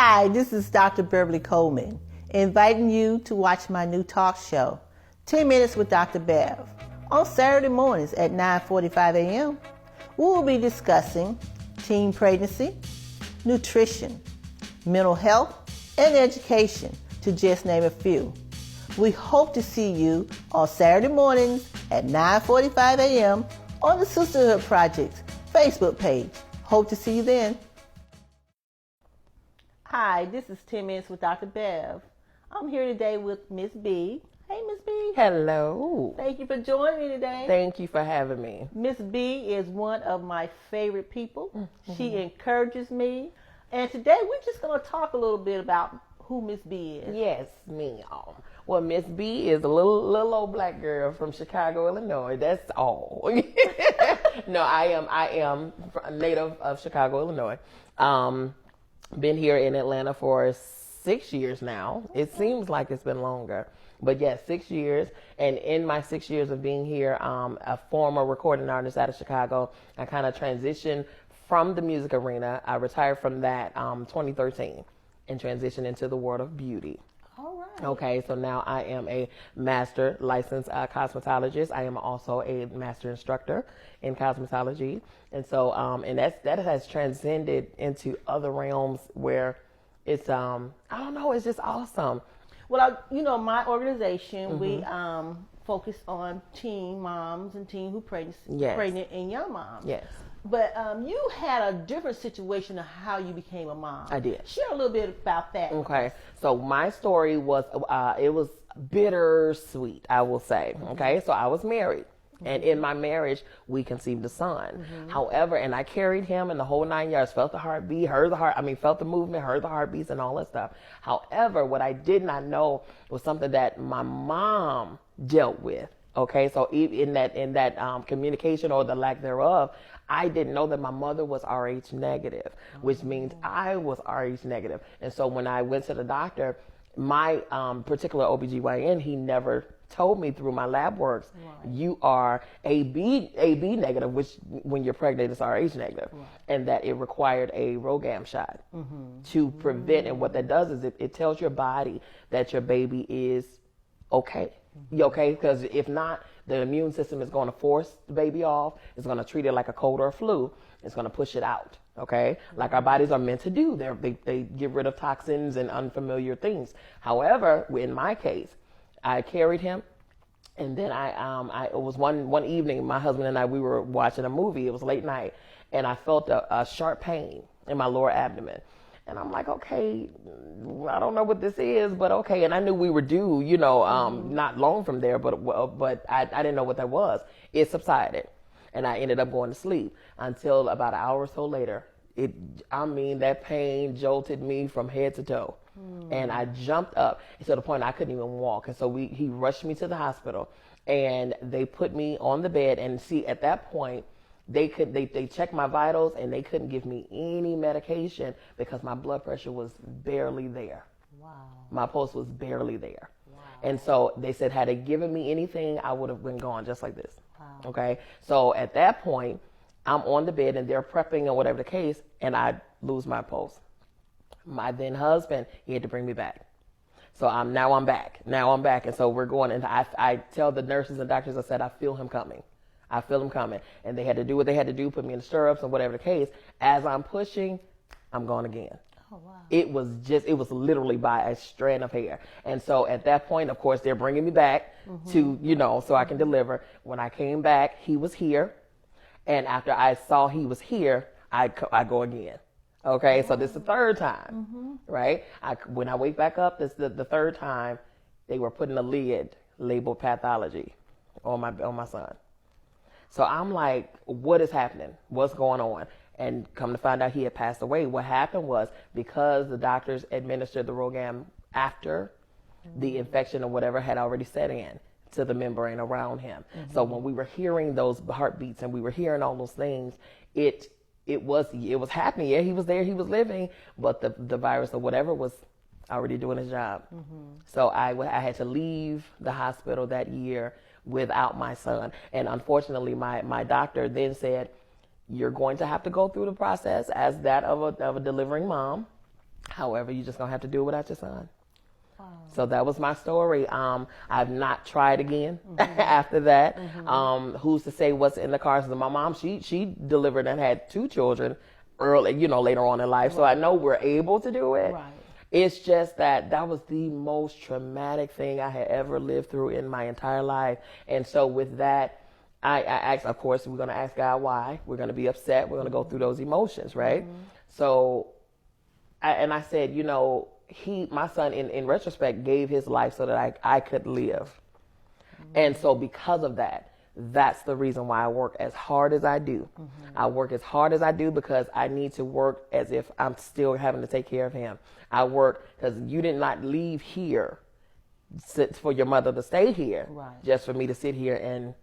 Hi, this is Dr. Beverly Coleman, inviting you to watch my new talk show, 10 Minutes with Dr. Bev, on Saturday mornings at 9:45 a.m. We will be discussing teen pregnancy, nutrition, mental health, and education, to just name a few. We hope to see you on Saturday mornings at 9:45 a.m. on the Sisterhood Project's Facebook page. Hope to see you then. Hi, this is 10 Minutes with Dr. Bev. I'm here today with Miss B. Hey, Miss B. Hello. Thank you for joining me today. Thank you for having me. Miss B is one of my favorite people. She encourages me. And today we're just going to talk a little bit about who Miss B is. Yes, me. Well, Miss B is a little old black girl from Chicago, Illinois. That's all. No, I am a native of Chicago, Illinois. Been here in Atlanta for 6 years now. It seems like it's been longer. But yes, 6 years. And in my 6 years of being here, a former recording artist out of Chicago, I kind of transitioned from the music arena. I retired from that 2013 and transitioned into the world of beauty. All right. Okay, so now I am a master licensed cosmetologist. I am also a master instructor in cosmetology. And so, and that has transcended into other realms where it's, I don't know, it's just awesome. Well, my organization, we focus on teen moms and teen who pregnant and young moms. Yes. But you had a different situation of how you became a mom. I did. Share a little bit about that. Okay. So my story was, it was bittersweet, I will say. Okay. So I was married. And in my marriage, we conceived a son. However, and I carried him in the whole 9 yards, felt the heartbeat, felt the movement, heard the heartbeats and all that stuff. However, what I did not know was something that my mom dealt with. Okay. So in that communication or the lack thereof, I didn't know that my mother was Rh negative, which means I was Rh negative. And so when I went to the doctor, my particular OBGYN, he never told me through my lab works, you are AB negative, which when you're pregnant is Rh negative, and that it required a RhoGAM shot to prevent. And what that does is it tells your body that your baby is okay. Okay, because if not, the immune system is going to force the baby off. It's going to treat it like a cold or a flu. It's going to push it out. Okay, like our bodies are meant to do. They get rid of toxins and unfamiliar things. However, in my case, I carried him, and then it was one evening, my husband and I, we were watching a movie. It was late night, and I felt a sharp pain in my lower abdomen. And I'm like, okay, I don't know what this is, but okay. And I knew we were due, not long from there, but I didn't know what that was. It subsided, and I ended up going to sleep until about an hour or so later. That pain jolted me from head to toe. And I jumped up to the point I couldn't even walk. And so he rushed me to the hospital, and they put me on the bed. And see, at that point, they checked my vitals, and they couldn't give me any medication because my blood pressure was barely there. Wow. My pulse was barely there. Wow. And so they said, had they given me anything, I would have been gone just like this. Wow. Okay. So at that point, I'm on the bed, and they're prepping or whatever the case, and I lose my pulse. My then husband, he had to bring me back. So now I'm back. And so we're going, and I tell the nurses and doctors, I said, I feel him coming. And they had to do what they had to do, put me in the stirrups and whatever the case. As I'm pushing, I'm gone again. Oh, wow. It was literally by a strand of hair. And so at that point, of course, they're bringing me back to, so I can deliver. When I came back, he was here. And after I saw he was here, I go again. Okay, so this is the third time, right? When I wake back up, this the third time, they were putting a lid labeled pathology on my son. So I'm like, what is happening? What's going on? And come to find out, he had passed away. What happened was, because the doctors administered the RhoGAM after the infection or whatever had already set in to the membrane around him. So when we were hearing those heartbeats and we were hearing all those things, it was happening. Yeah, he was there, he was living, but the virus or whatever was already doing his job. So I had to leave the hospital that year without my son. And unfortunately, my doctor then said, you're going to have to go through the process as that of a delivering mom. However, you're just going to have to do it without your son. So that was my story. I've not tried again after that. Who's to say what's in the cards? My mom, she delivered and had 2 children early, later on in life. So I know we're able to do it. Right. It's just that was the most traumatic thing I had ever lived through in my entire life. And so with that, I asked, of course, we're going to ask God why. We're going to be upset. We're going to go through those emotions, right? So, I said, my son, in retrospect, gave his life so that I could live. And so because of that, that's the reason why I work as hard as I do. I work as hard as I do because I need to work as if I'm still having to take care of him. I work because you did not leave here for your mother to stay here, just for me to sit here and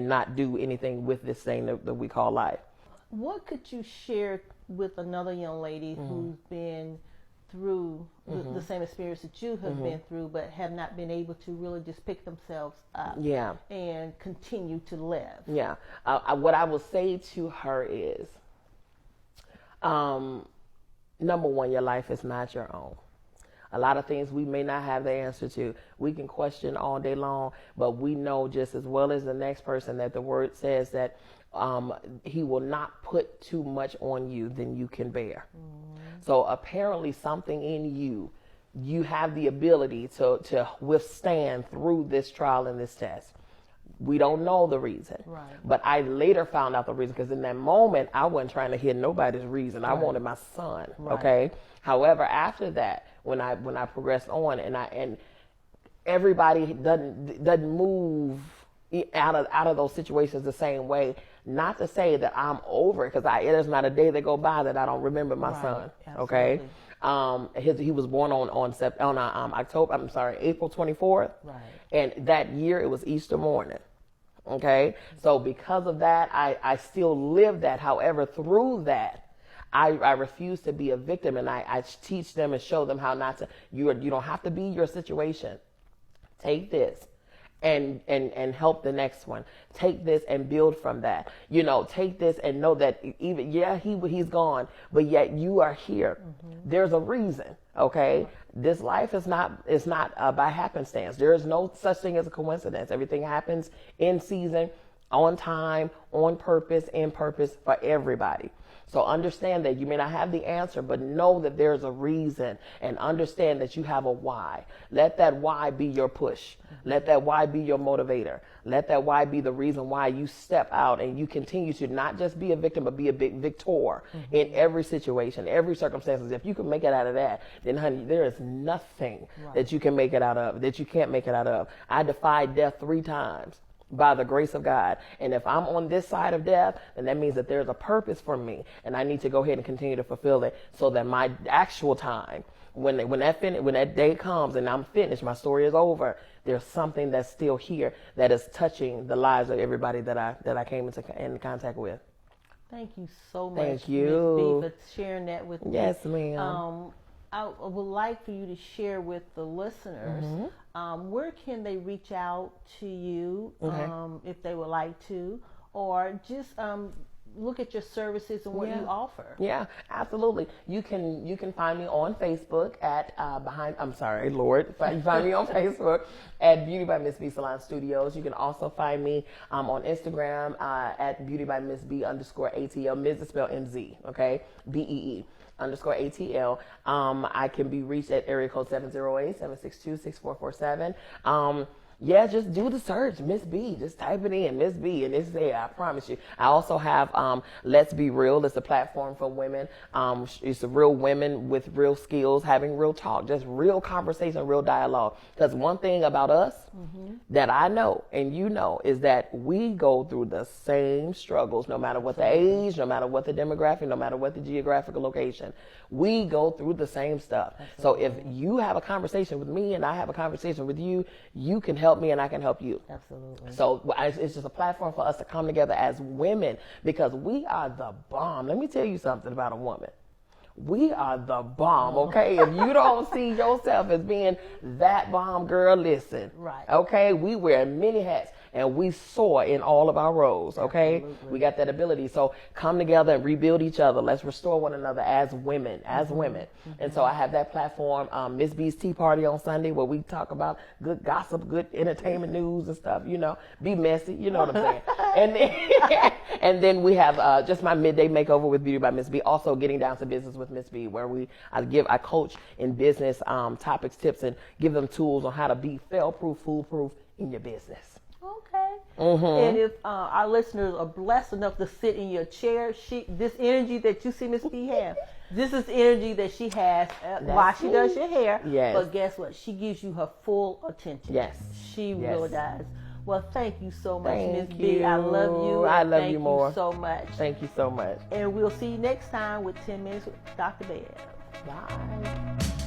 not do anything with this thing that we call life. What could you share with another young lady who's been through the same experience that you have been through, but have not been able to really just pick themselves up and continue to live? Yeah. What I will say to her is, number one, your life is not your own. A lot of things we may not have the answer to. We can question all day long, but we know just as well as the next person that the word says that he will not put too much on you than you can bear. So apparently something in you have the ability to withstand through this trial and this test. We don't know the reason, but I later found out the reason, because in that moment I wasn't trying to hear nobody's reason. I wanted my son. Okay. However, after that, when I progressed on and everybody doesn't move out of those situations the same way. Not to say that I'm over it, because there's not a day that go by that I don't remember my son. Okay. He was born on April 24th. And that year it was Easter morning. Okay. So because of that, I still live that. However, through that, I refuse to be a victim, and I teach them and show them how not to. You don't have to be your situation. Take this and help the next one. Take this and build from that. Take this and know that even he's gone, but yet you are here. There's a reason. Okay, this life is not by happenstance. There is no such thing as a coincidence. Everything happens in season, on time, on purpose, in purpose for everybody. So understand that you may not have the answer, but know that there's a reason, and understand that you have a why. Let that why be your push. Let that why be your motivator. Let that why be the reason why you step out and you continue to not just be a victim, but be a big victor in every situation, every circumstance. If you can make it out of that, then honey, there is nothing that you can make it out of, that you can't make it out of. I defied death 3 times. By the grace of God. And if I'm on this side of death, then that means that there's a purpose for me, and I need to go ahead and continue to fulfill it, so that my actual time, when that day comes and I'm finished, my story is over, there's something that's still here that is touching the lives of everybody that I came into contact with. Thank you so much, Thank you, Ms. B, for sharing that with me. Yes, ma'am. I would like for you to share with the listeners, where can they reach out to you if they would like to, or just look at your services and what you offer. Yeah, absolutely. You can find me on Facebook at You can find me on Facebook at Beauty by Miss B Salon Studios. You can also find me on Instagram at Beauty by Miss B _ATL. Ms. is spelled MZ, okay? BEE _ATL. I can be reached at area code 708-762-6447. Just do the search, Miss B. Just type it in, Miss B, and it's there. I promise you. I also have Let's Be Real. It's a platform for women. It's a real women with real skills, having real talk, just real conversation, real dialogue. Because one thing about us that I know and you know is that we go through the same struggles, no matter what the age, no matter what the demographic, no matter what the geographical location. We go through the same stuff. So if you have a conversation with me and I have a conversation with you, you can help me and I can help you. Absolutely. So it's just a platform for us to come together as women, because we are the bomb. Let me tell you something about a woman. We are the bomb, okay? If you don't see yourself as being that bomb, girl, listen. Right. Okay? We wear many hats. and we soar in all of our roles. Okay, Absolutely. we got that ability. So come together and rebuild each other. Let's restore one another as women, And so I have that platform, Miss B's Tea Party on Sunday, where we talk about good gossip, good entertainment news and stuff. You know, be messy. You know what I'm saying? And then we have just my midday makeover with Beauty by Miss B. Also getting down to business with Miss B, where I coach in business topics, tips, and give them tools on how to be fail-proof, foolproof in your business. Okay. And if our listeners are blessed enough to sit in your chair, this energy that you see Miss B have, this is energy that she has while she does your hair. Yes. But guess what? She gives you her full attention. Yes. She really does. Well, thank you so much, Miss Thank B. I love you. I love you more. Thank you so much. Thank you so much. And we'll see you next time with 10 Minutes with Dr. Bev. Bye.